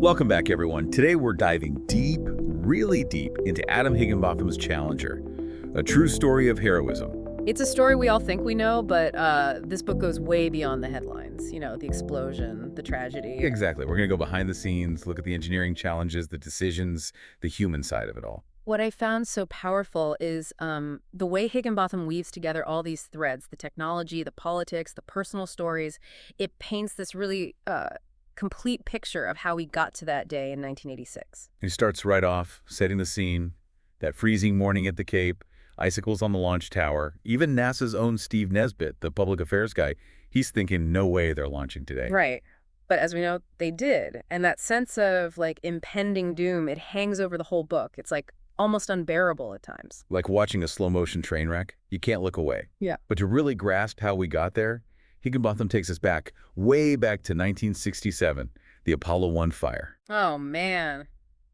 Welcome back, everyone. Today we're diving deep, really deep, into Adam Higginbotham's Challenger, a true story of heroism. It's a story we all think we know, but this book goes way beyond the headlines. You know, the explosion, the tragedy. Exactly. We're going to go behind the scenes, look at the engineering challenges, the decisions, the human side of it all. What I found so powerful is the way Higginbotham weaves together all these threads, the technology, the politics, the personal stories. It paints this really complete picture of how we got to that day in 1986. He starts right off, setting the scene, that freezing morning at the Cape, icicles on the launch tower. Even NASA's own Steve Nesbitt, the public affairs guy, he's thinking, no way they're launching today. Right. But as we know, they did. And that sense of, like, impending doom, it hangs over the whole book. It's, like, almost unbearable at times. Like watching a slow-motion train wreck. You can't look away. Yeah. But to really grasp how we got there, Higginbotham takes us back, way back to 1967, the Apollo 1 fire. Oh, man.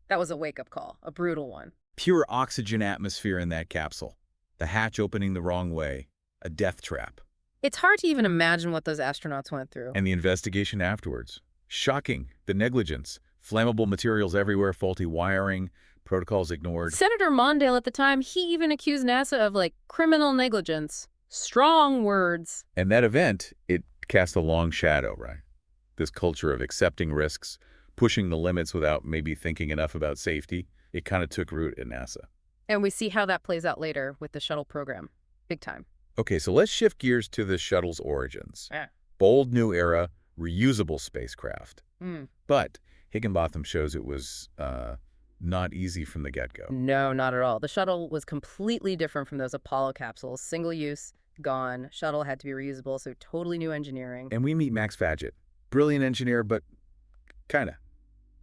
That was a wake-up call, a brutal one. Pure oxygen atmosphere in that capsule. The hatch opening the wrong way. A death trap. It's hard to even imagine what those astronauts went through. And the investigation afterwards. Shocking. The negligence. Flammable materials everywhere, faulty wiring, protocols ignored. Senator Mondale at the time, he even accused NASA of, like, criminal negligence. Strong words. And that event, it cast a long shadow, right? This culture of accepting risks, pushing the limits without maybe thinking enough about safety, it kind of took root at NASA. And we see how that plays out later with the shuttle program. Big time. Okay, so let's shift gears to the shuttle's origins. Yeah. Bold new era, reusable spacecraft. Mm. But Higginbotham shows it was not easy from the get-go. No, not at all. The shuttle was completely different from those Apollo capsules. Single use, gone. Shuttle had to be reusable, so totally new engineering. And we meet Max Fadget. Brilliant engineer, but kind of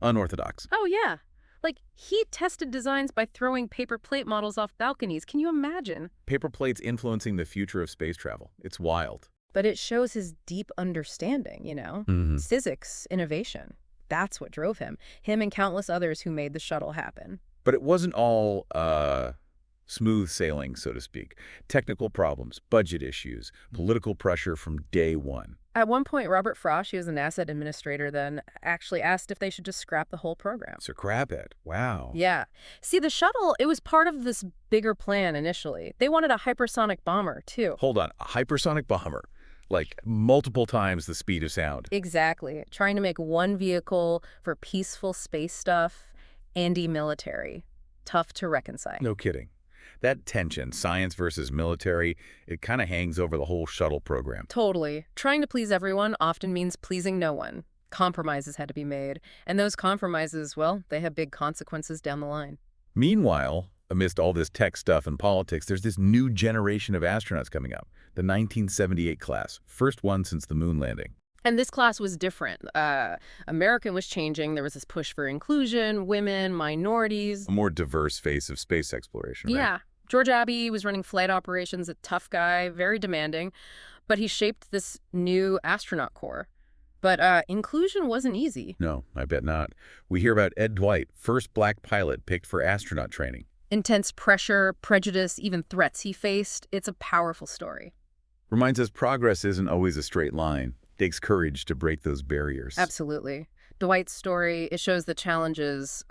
unorthodox. Oh, yeah. Like, he tested designs by throwing paper plate models off balconies. Can you imagine? Paper plates influencing the future of space travel. It's wild. But it shows his deep understanding, you know? Physics, innovation. That's what drove him. Him and countless others who made the shuttle happen. But it wasn't all smooth sailing, so to speak. Technical problems, budget issues, political pressure from day one. At one point, Robert Frosch, he was the NASA administrator then, actually asked if they should just scrap the whole program. So scrap it. Wow. Yeah. See, the shuttle, it was part of this bigger plan initially. They wanted a hypersonic bomber, too. Hold on. A hypersonic bomber. Like multiple times the speed of sound. Exactly. Trying to make one vehicle for peaceful space stuff and military. Tough to reconcile. No kidding. That tension, science versus military, it kind of hangs over the whole shuttle program. Totally. Trying to please everyone often means pleasing no one. Compromises had to be made. And those compromises, well, they have big consequences down the line. Meanwhile, amidst all this tech stuff and politics, there's this new generation of astronauts coming up. The 1978 class. First one since the moon landing. And this class was different. American was changing. There was this push for inclusion, women, minorities. A more diverse face of space exploration, right? Yeah. George Abbey was running flight operations, a tough guy, very demanding. But he shaped this new astronaut corps. But inclusion wasn't easy. No, I bet not. We hear about Ed Dwight, first black pilot picked for astronaut training. Intense pressure, prejudice, even threats he faced. It's a powerful story. Reminds us progress isn't always a straight line. It takes courage to break those barriers. Absolutely. Dwight's story, it shows the challenges,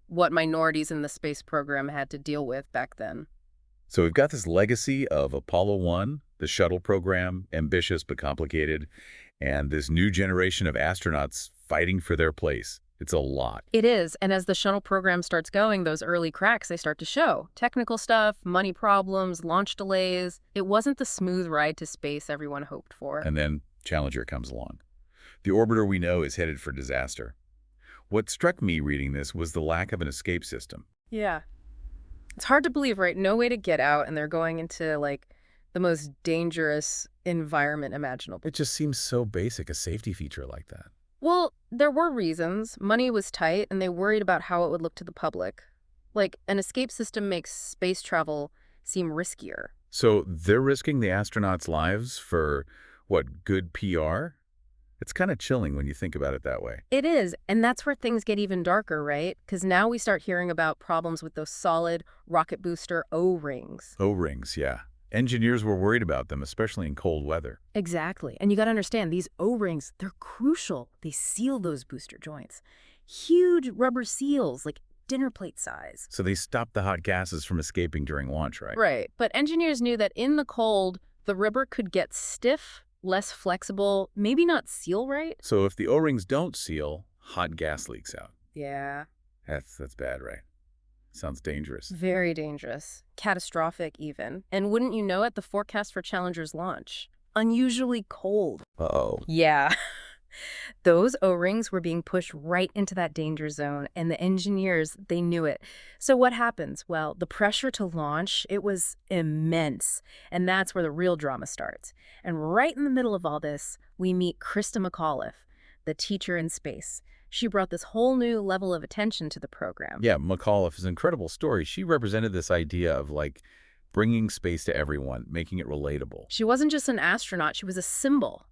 what minorities in the space program had to deal with back then. So we've got this legacy of Apollo 1, the shuttle program, ambitious but complicated, and this new generation of astronauts fighting for their place. It's a lot. It is, and as the shuttle program starts going, those early cracks, they start to show. Technical stuff, money problems, launch delays. It wasn't the smooth ride to space everyone hoped for. And then Challenger comes along. The orbiter we know is headed for disaster. What struck me reading this was the lack of an escape system. Yeah. It's hard to believe, right? No way to get out, and they're going into, like, the most dangerous environment imaginable. It just seems so basic, a safety feature like that. Well, there were reasons. Money was tight, and they worried about how it would look to the public. Like, an escape system makes space travel seem riskier. So they're risking the astronauts' lives for, what, good PR? It's kind of chilling when you think about it that way. It is, and that's where things get even darker, right? Because now we start hearing about problems with those solid rocket booster O-rings. O-rings, yeah. Engineers were worried about them, especially in cold weather. Exactly. And you got to understand, these O-rings, they're crucial. They seal those booster joints. huge rubber seals, like dinner plate size. So they stopped the hot gases from escaping during launch, right? Right. But engineers knew that in the cold, the rubber could get stiff, less flexible, maybe not seal right. So if the O-rings don't seal, hot gas leaks out. Yeah. That's bad, right? Sounds dangerous. Very dangerous. Catastrophic, even. And wouldn't you know it, the forecast for Challenger's launch? Unusually cold. Uh-oh. Yeah. Those O-rings were being pushed right into that danger zone, and the engineers, they knew it. So what happens? Well, the pressure to launch, it was immense, and that's where the real drama starts. And right in the middle of all this, we meet Christa McAuliffe, the teacher in space. She brought this whole new level of attention to the program. Yeah, McAuliffe is an incredible story. She represented this idea of, like, bringing space to everyone, making it relatable. She wasn't just an astronaut, she was a symbol.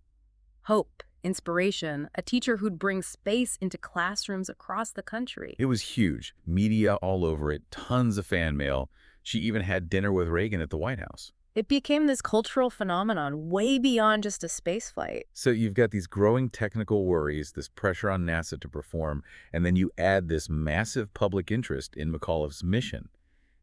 Hope, inspiration, a teacher who'd bring space into classrooms across the country. It was huge. Media all over it, tons of fan mail. She even had dinner with Reagan at the White House. It became this cultural phenomenon way beyond just a spaceflight. So you've got these growing technical worries, this pressure on NASA to perform, and then you add this massive public interest in McAuliffe's mission.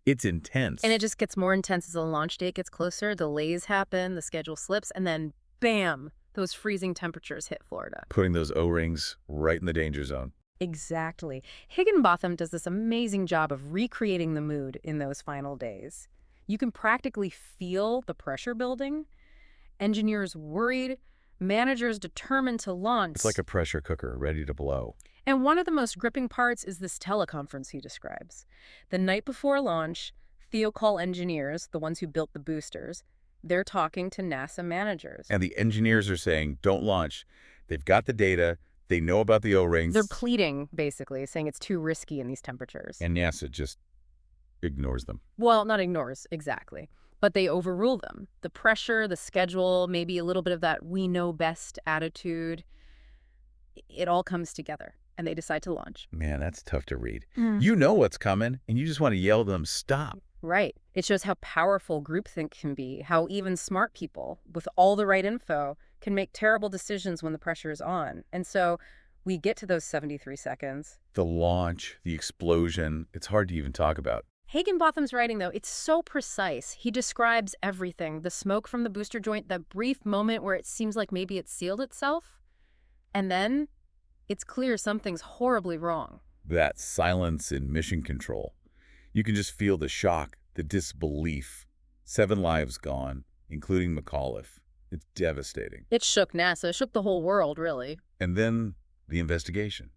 It's intense. And it just gets more intense as the launch date gets closer, delays happen, the schedule slips, and then bam, those freezing temperatures hit Florida. Putting those O-rings right in the danger zone. Exactly. Higginbotham does this amazing job of recreating the mood in those final days. You can practically feel the pressure building. Engineers worried, managers determined to launch. It's like a pressure cooker ready to blow. And one of the most gripping parts is this teleconference he describes. The night before launch, Theo engineers, the ones who built the boosters, they're talking to NASA managers. And the engineers are saying, don't launch. They've got the data. They know about the O-rings. They're pleading, basically, saying it's too risky in these temperatures. And NASA just ignores them. Well, not ignores, exactly. But they overrule them. The pressure, the schedule, maybe a little bit of that we know best attitude, it all comes together, and they decide to launch. Man, that's tough to read. You know what's coming, and you just want to yell to them, stop. Right. It shows how powerful groupthink can be, how even smart people, with all the right info, can make terrible decisions when the pressure is on. And so we get to those 73 seconds. The launch, the explosion, it's hard to even talk about. Higginbotham's writing, though, it's so precise. He describes everything. The smoke from the booster joint, that brief moment where it seems like maybe it sealed itself. And then it's clear something's horribly wrong. That silence in mission control. You can just feel the shock, the disbelief. 7 lives gone, including McAuliffe. It's devastating. It shook NASA, shook the whole world, really. And then the investigation.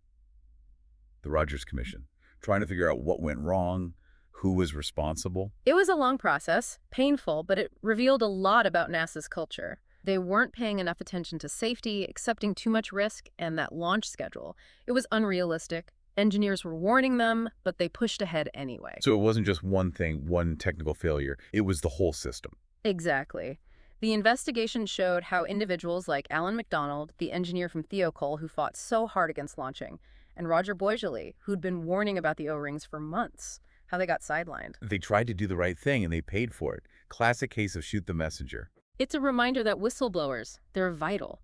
The Rogers Commission, trying to figure out what went wrong, who was responsible. It was a long process, painful, but it revealed a lot about NASA's culture. They weren't paying enough attention to safety, accepting too much risk, and that launch schedule. It was unrealistic. Engineers were warning them, but they pushed ahead anyway. So it wasn't just one thing, one technical failure. It was the whole system. Exactly. The investigation showed how individuals like Alan McDonald, the engineer from Theo, who fought so hard against launching, and Roger Boisjoli, who'd been warning about the O-rings for months, how they got sidelined. They tried to do the right thing, and they paid for it. Classic case of shoot the messenger. It's a reminder that whistleblowers, they're vital.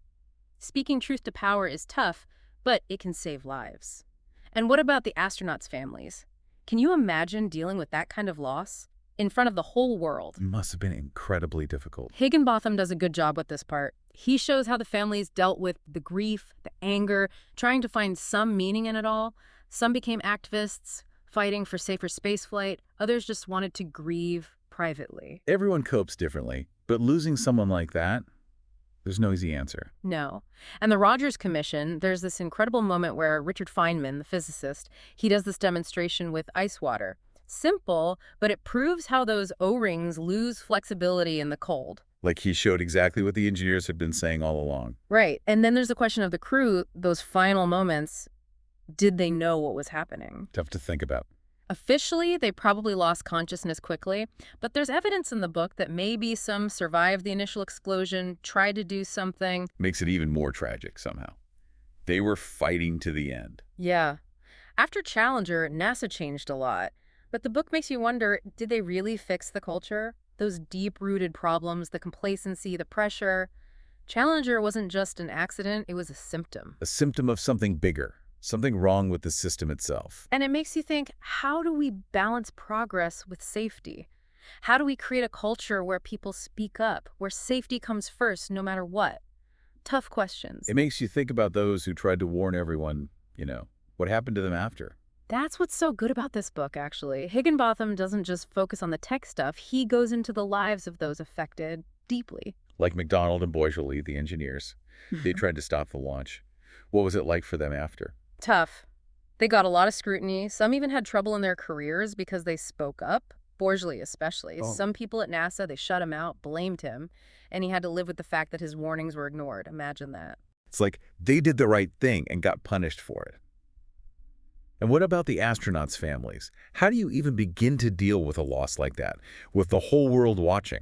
Speaking truth to power is tough, but it can save lives. And what about the astronauts' families? Can you imagine dealing with that kind of loss in front of the whole world? It must have been incredibly difficult. Higginbotham does a good job with this part. He shows how the families dealt with the grief, the anger, trying to find some meaning in it all. Some became activists, fighting for safer spaceflight. Others just wanted to grieve privately. Everyone copes differently, but losing someone like that, there's no easy answer. No. And the Rogers Commission, there's this incredible moment where Richard Feynman, the physicist, he does this demonstration with ice water. Simple, but it proves how those O-rings lose flexibility in the cold. Like he showed exactly what the engineers had been saying all along. Right. And then there's the question of the crew, those final moments, did they know what was happening? Tough to think about. Officially, they probably lost consciousness quickly, but there's evidence in the book that maybe some survived the initial explosion, tried to do something. Makes it even more tragic somehow. They were fighting to the end. Yeah. After Challenger, NASA changed a lot. But the book makes you wonder, did they really fix the culture? Those deep-rooted problems, the complacency, the pressure. Challenger wasn't just an accident, it was a symptom. A symptom of something bigger. Something wrong with the system itself. And it makes you think, how do we balance progress with safety? How do we create a culture where people speak up, where safety comes first no matter what? Tough questions. It makes you think about those who tried to warn everyone, what happened to them after? That's what's so good about this book, actually. Higginbotham doesn't just focus on the tech stuff. He goes into the lives of those affected deeply. Like McDonald and Boisjoly, the engineers. They tried to stop the launch. What was it like for them after? Tough. They got a lot of scrutiny. Some even had trouble in their careers because they spoke up. Boisjoly especially. Oh. Some people at NASA, they shut him out, blamed him, and he had to live with the fact that his warnings were ignored. Imagine that. It's like they did the right thing and got punished for it. And what about the astronauts' families? How do you even begin to deal with a loss like that, with the whole world watching?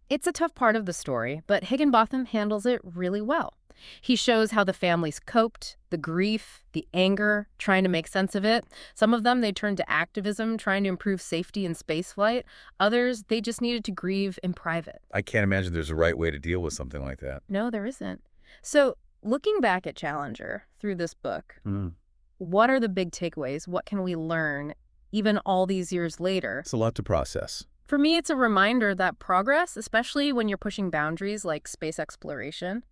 It's a tough part of the story, but Higginbotham handles it really well. He shows how the families coped, the grief, the anger, trying to make sense of it. Some of them, they turned to activism, trying to improve safety in spaceflight. Others, they just needed to grieve in private. I can't imagine there's a right way to deal with something like that. No, there isn't. So, looking back at Challenger through this book, what are the big takeaways? What can we learn, even all these years later? It's a lot to process. For me, it's a reminder that progress, especially when you're pushing boundaries like space exploration,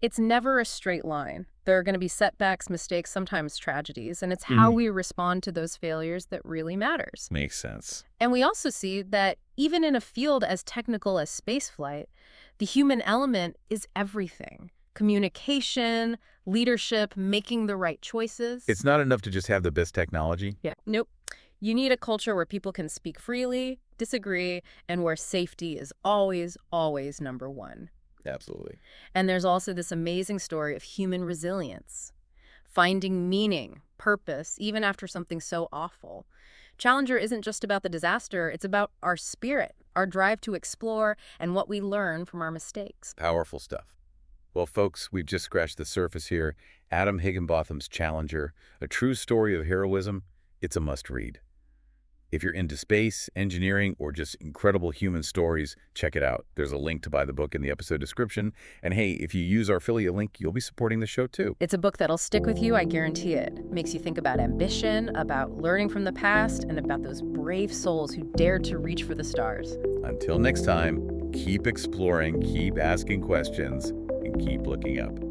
it's never a straight line. There are going to be setbacks, mistakes, sometimes tragedies, and it's how we respond to those failures that really matters. Makes sense. And we also see that even in a field as technical as spaceflight, the human element is everything. Communication, leadership, making the right choices. It's not enough to just have the best technology. Yeah. Nope. You need a culture where people can speak freely, disagree, and where safety is always, always number one. Absolutely. And there's also this amazing story of human resilience, finding meaning, purpose, even after something so awful. Challenger isn't just about the disaster, it's about our spirit, our drive to explore, and what we learn from our mistakes. Powerful stuff. Well, folks, we've just scratched the surface here. Adam Higginbotham's Challenger, a true story of heroism. It's a must-read. If you're into space, engineering, or just incredible human stories, check it out. There's a link to buy the book in the episode description. And hey, if you use our affiliate link, you'll be supporting the show too. It's a book that'll stick with you, I guarantee it. Makes you think about ambition, about learning from the past, and about those brave souls who dared to reach for the stars. Until next time, keep exploring, keep asking questions, and keep looking up.